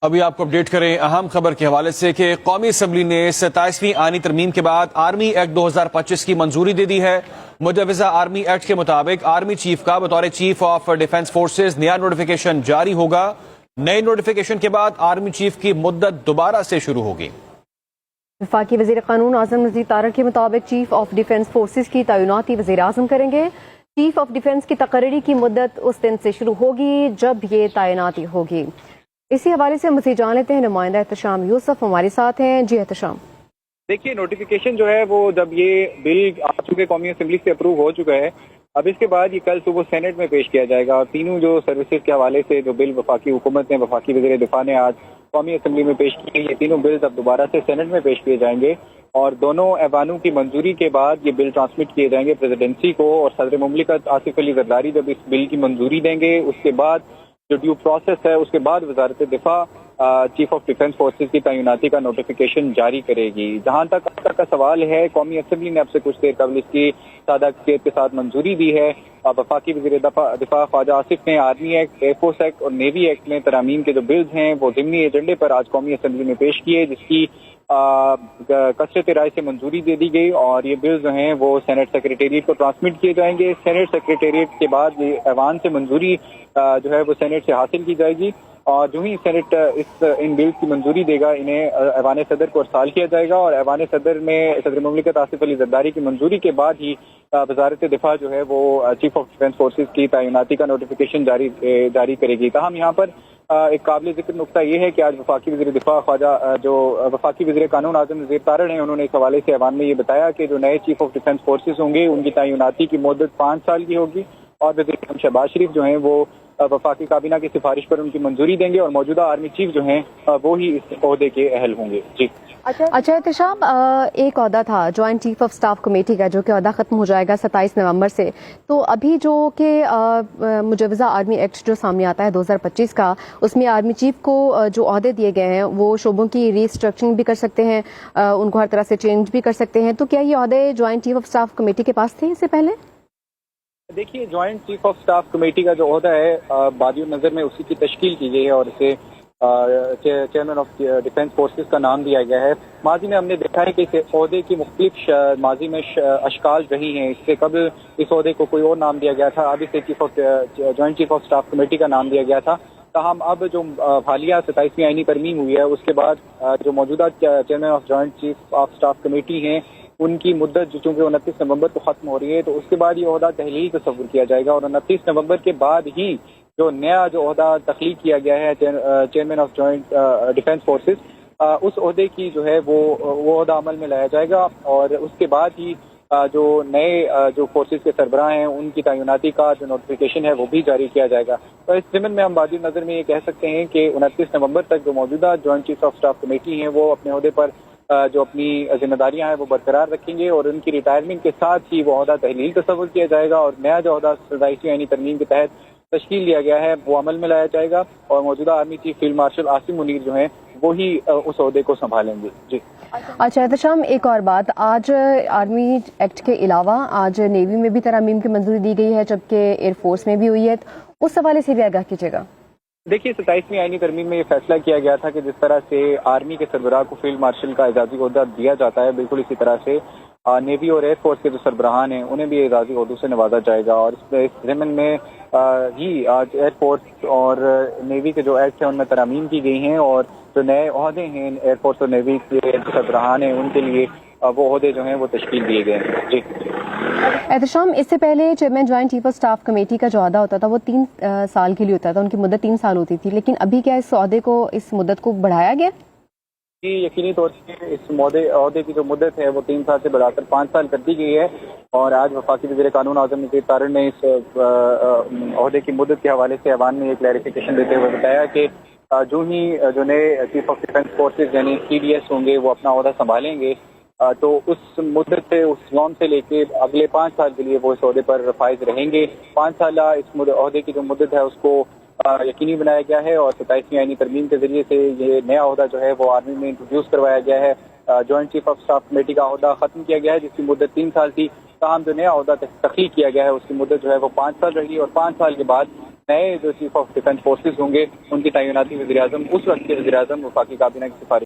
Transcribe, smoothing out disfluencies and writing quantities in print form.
ابھی آپ کو اپڈیٹ کریں اہم خبر کے حوالے سے کہ قومی اسمبلی نے 27ویں آئینی ترمیم کے بعد آرمی ایکٹ 2025 کی منظوری دے دی ہے۔ مجوزہ آرمی ایکٹ کے مطابق آرمی چیف کا بطور چیف آف ڈیفنس فورسز نیا نوٹیفیکیشن جاری ہوگا۔ نئے نوٹیفیکیشن کے بعد آرمی چیف کی مدت دوبارہ سے شروع ہوگی۔ وفاقی وزیر قانون اعظم نذیر تارڑ کے مطابق چیف آف ڈیفنس فورسز کی تعیناتی وزیر اعظم کریں گے۔ چیف آف ڈیفنس کی تقرری کی مدت اس دن سے شروع ہوگی جب یہ تعیناتی ہوگی۔ اسی حوالے سے مزید جان لیتے ہیں، نمائندہ احتشام یوسف ہمارے ساتھ ہیں۔ جی احتشام، دیکھیے نوٹیفیکیشن جو ہے وہ جب یہ بل آ چکے قومی اسمبلی سے اپروو ہو چکا ہے، اب اس کے بعد یہ کل صبح سینٹ میں پیش کیا جائے گا اور تینوں جو سروسز کے حوالے سے جو بل وفاقی حکومت نے وفاقی وزیر دفاع نے آج قومی اسمبلی میں پیش کیے، یہ تینوں بلز اب دوبارہ سے سینٹ میں پیش کیے جائیں گے اور دونوں ایوانوں کی منظوری کے بعد یہ بل ٹرانسمٹ کیے جائیں گے پریزیڈنسی کو، اور صدر مملکت آصف علی زرداری جب اس بل کی منظوری دیں گے اس کے بعد جو ڈیو پروسیس ہے اس کے بعد وزارت دفاع چیف آف ڈیفنس فورسز کی تعیناتی کا نوٹیفیکیشن جاری کرے گی۔ جہاں تک اب تک کا سوال ہے، قومی اسمبلی نے اب سے کچھ دیر قبل اس کی سادہ اکثریت کے ساتھ منظوری دی ہے۔ وفاقی وزیر دفاع خواجہ آصف نے army act, air force act اور نیوی ایکٹ میں ترامیم کے جو بلز ہیں وہ ضمنی ایجنڈے پر آج قومی اسمبلی میں پیش کیے، جس کی کثرت رائے سے منظوری دے دی گئی اور یہ بلز جو ہیں وہ سینٹ سیکریٹریٹ کو ٹرانسمٹ کیے جائیں گے۔ سینٹ سیکریٹریٹ کے بعد یہ ایوان سے منظوری جو ہے وہ سینٹ سے حاصل کی جائے گی اور جو ہی سینٹ ان بلز کی منظوری دے گا انہیں ایوان صدر کو ارسال کیا جائے گا اور ایوان صدر میں صدر مملکت آصف علی زرداری کی منظوری کے بعد ہی وزارت دفاع جو ہے وہ چیف آف ڈیفنس فورسز کی تعیناتی کا نوٹیفیکیشن جاری کرے گی۔ تاہم یہاں پر ایک قابل ذکر نقطہ یہ ہے کہ آج وفاقی وزیر دفاع جو وفاقی وزیر قانون اعظم نذیر تارڑ ہیں، انہوں نے اس حوالے سے ایوان میں یہ بتایا کہ جو نئے چیف آف ڈیفنس فورسز ہوں گے ان کی تعیناتی کی مدت 5 سال کی ہوگی اور وزیر اعظم شہباز شریف جو ہیں وہ وفاقی کابینہ کی سفارش پر ان کی منظوری دیں گے اور موجودہ آرمی چیف جو ہیں وہ ہی اس عہدے کے اہل ہوں گے۔ جی اچھا احتشام، ایک عہدہ تھا joint chief of staff committee کا جو کہ عہدہ ختم ہو جائے گا 27 نومبر سے، تو ابھی جو کہ مجوزہ آرمی ایکٹ جو سامنے آتا ہے 2025 کا، اس میں آرمی چیف کو جو عہدے دیے گئے ہیں وہ شعبوں کی ری اسٹرکچرنگ بھی کر سکتے ہیں، ان کو ہر طرح سے چینج بھی کر سکتے ہیں، تو کیا یہ عہدے joint chief of staff committee کے پاس تھے اس سے پہلے؟ دیکھیے joint chief of staff committee کا جو عہدہ ہے بادی النظر میں اسی کی تشکیل کی گئی ہے اور اسے چیئرمین آف ڈیفنس فورسز کا نام دیا گیا ہے۔ ماضی میں ہم نے دیکھا ہے کہ اس عہدے کی مختلف ماضی میں اشکال رہی ہیں، اس سے قبل اس عہدے کو کوئی اور نام دیا گیا تھا، اب اسے joint chief of staff committee کا نام دیا گیا تھا۔ تاہم اب جو حالیہ 27ویں آئینی ترمیم ہوئی ہے اس کے بعد جو موجودہ chairman of joint chief of staff committee ہیں ان کی مدت جو چونکہ 29 نومبر کو ختم ہو رہی ہے تو اس کے بعد یہ عہدہ تحلیل تصور کیا جائے گا اور 29 نومبر کے بعد ہی جو نیا جو عہدہ تخلیق کیا گیا ہے chairman of joint defence forces, اس عہدے کی جو ہے وہ عہدہ عمل میں لایا جائے گا اور اس کے بعد ہی جو نئے جو فورسز کے سربراہ ہیں ان کی تعیناتی کا جو نوٹیفیکیشن ہے وہ بھی جاری کیا جائے گا۔ تو اس ضمن میں ہم بادی نظر میں یہ کہہ سکتے ہیں کہ 29 نومبر تک جو موجودہ joint chief of staff committee ہیں وہ اپنے عہدے پر جو اپنی ذمہ داریاں ہیں وہ برقرار رکھیں گے اور ان کی ریٹائرمنٹ کے ساتھ ہی وہ عہدہ تحلیل تصور کیا جائے گا اور نیا جو عہدہ 27ویں آئینی ترمیم کے تحت تشکیل دیا گیا ہے وہ عمل میں لایا جائے گا اور موجودہ army chief field marshal Asim Munir جو ہیں وہی اس عہدے کو سنبھالیں گے۔ جی اچھا احتشام، ایک اور بات، آج آرمی ایکٹ کے علاوہ آج نیوی میں بھی ترامیم کی منظوری دی گئی ہے جبکہ ایئر فورس میں بھی ہوئی ہے، اس حوالے سے بھی آگاہ کیجیے گا۔ دیکھیے 27ویں آئینی ترمیم میں یہ فیصلہ کیا گیا تھا کہ جس طرح سے آرمی کے سربراہ کو فیلڈ مارشل کا اعزازی عہدہ دیا جاتا ہے، بالکل اسی طرح سے نیوی اور ایئر فورس کے جو سربراہان ہیں انہیں بھی اعزازی عہدوں سے نوازا جائے گا اور اس ضمن میں ہی آج ایئر فورس اور نیوی کے جو ایکٹ ہیں ان میں ترامیم کی گئی ہیں اور جو نئے عہدے ہیں ایئر فورس اور نیوی کے جو سربراہان ہیں ان کے لیے وہ عہدے جو ہیں وہ تشکیل دیے گئے ہیں۔ جی احتشام، اس سے پہلے chairman joint chief of staff committee کا جو عہدہ ہوتا تھا وہ 3 سال کے لیے ہوتا تھا، ان کی مدت 3 سال ہوتی تھی، لیکن ابھی کیا اس عہدے کو، اس مدت کو بڑھایا گیا؟ جی یقینی طور سے اس عہدے کی جو مدت ہے وہ 3 سال سے بڑھا کر 5 سال کر دی گئی ہے اور آج وفاقی وزیر قانون اعظم نذیر تارڑ نے اس عہدے کی مدت کے حوالے سے ایوان میں یہ کلیریفیکیشن دیتے ہوئے بتایا کہ جو ہی جو نئے چیف آف ڈیفنس فورسز یعنی CDS ہوں گے وہ اپنا عہدہ سنبھالیں گے تو اس مدت سے، اس یوم سے لے کے اگلے 5 سال کے لیے وہ اس عہدے پر فائز رہیں گے۔ 5 سالہ اس عہدے کی جو مدت ہے اس کو یقینی بنایا گیا ہے اور 27ویں آئینی ترمیم کے ذریعے سے یہ نیا عہدہ جو ہے وہ آرمی میں انٹروڈیوس کروایا گیا ہے۔ Joint chief of staff committee کا عہدہ ختم کیا گیا ہے جس کی مدت 3 سال تھی، تاہم جو نیا عہدہ تخلیق کیا گیا ہے اس کی مدت جو ہے وہ 5 سال رہی اور 5 سال کے بعد نئے جو چیف آف ڈیفینس فورسز ہوں گے ان کی تعیناتی وزیر اعظم اس وقت کے وزیر اعظم وفاقی کابینہ کی سفارش